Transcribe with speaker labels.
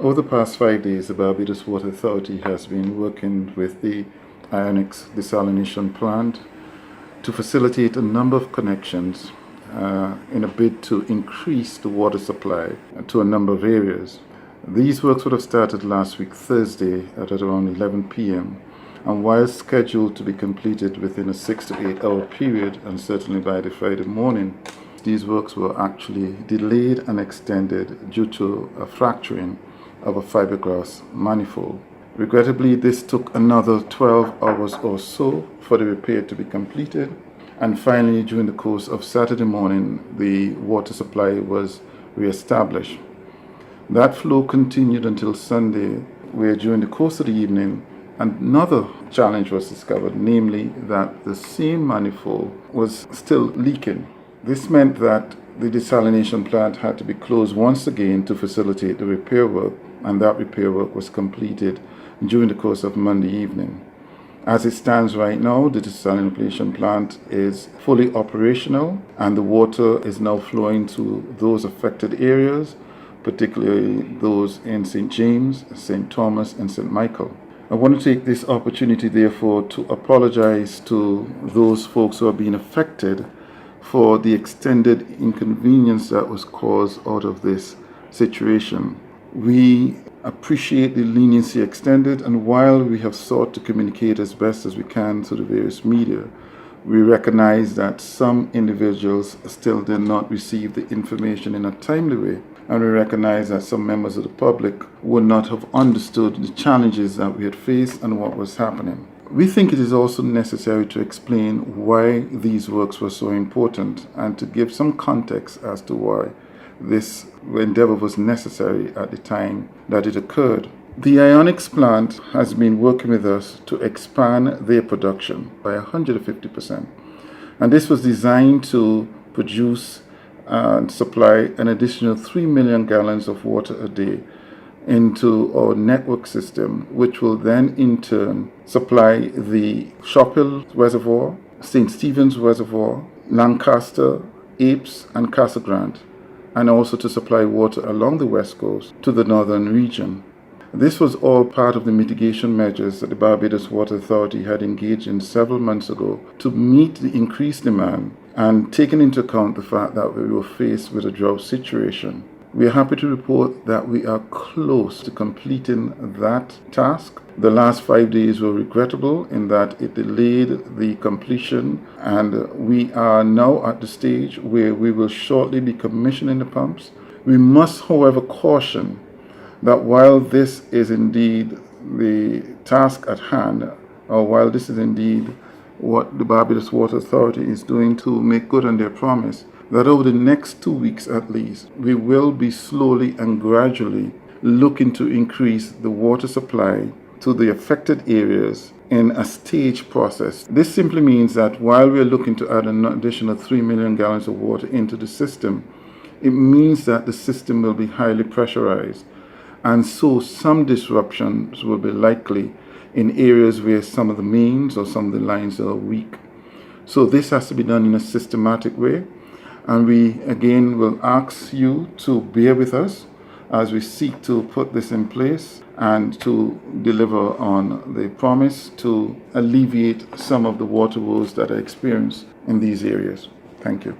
Speaker 1: Over the past 5 days, the Barbados Water Authority has been working with the Ionics Desalination Plant to facilitate a number of connections in a bid to increase the water supply to a number of areas. These works would have started last week Thursday at around 11 p.m. and while scheduled to be completed within a 6 to 8 hour period, and certainly by the Friday morning, these works were actually delayed and extended due to a fracturing of a fiberglass manifold. Regrettably, this took another 12 hours or so for the repair to be completed, and finally during the course of Saturday morning the water supply was re-established. That flow continued until Sunday, where during the course of the evening another challenge was discovered, namely that the same manifold was still leaking. This meant that the desalination plant had to be closed once again to facilitate the repair work, and that repair work was completed during the course of Monday evening. As it stands right now, the desalination plant is fully operational and the water is now flowing to those affected areas, particularly those in St. James, St. Thomas and St. Michael. I want to take this opportunity therefore to apologize to those folks who are being affected for the extended inconvenience that was caused out of this situation. We appreciate the leniency extended, and while we have sought to communicate as best as we can through the various media, we recognize that some individuals still did not receive the information in a timely way, and we recognize that some members of the public would not have understood the challenges that we had faced and what was happening. We think it is also necessary to explain why these works were so important and to give some context as to why this endeavor was necessary at the time that it occurred. The Ionics plant has been working with us to expand their production by 150%. And this was designed to produce and supply an additional 3 million gallons of water a day into our network system, which will then in turn supply the Shop Hill Reservoir, St. Stephen's Reservoir, Lancaster, Apes and Casa Grande, and also to supply water along the west coast to the northern region. This was all part of the mitigation measures that the Barbados Water Authority had engaged in several months ago to meet the increased demand, and taking into account the fact that we were faced with a drought situation. We are happy to report that we are close to completing that task. The last 5 days were regrettable in that it delayed the completion, and we are now at the stage where we will shortly be commissioning the pumps. We must, however, caution that while this is indeed the task at hand, or while this is indeed what the Barbados Water Authority is doing to make good on their promise, that over the next 2 weeks at least, we will be slowly and gradually looking to increase the water supply to the affected areas in a staged process. This simply means that while we are looking to add an additional 3 million gallons of water into the system, it means that the system will be highly pressurized, and so some disruptions will be likely in areas where some of the mains or some of the lines are weak. So this has to be done in a systematic way. And we again will ask you to bear with us as we seek to put this in place and to deliver on the promise to alleviate some of the water woes that are experienced in these areas. Thank you.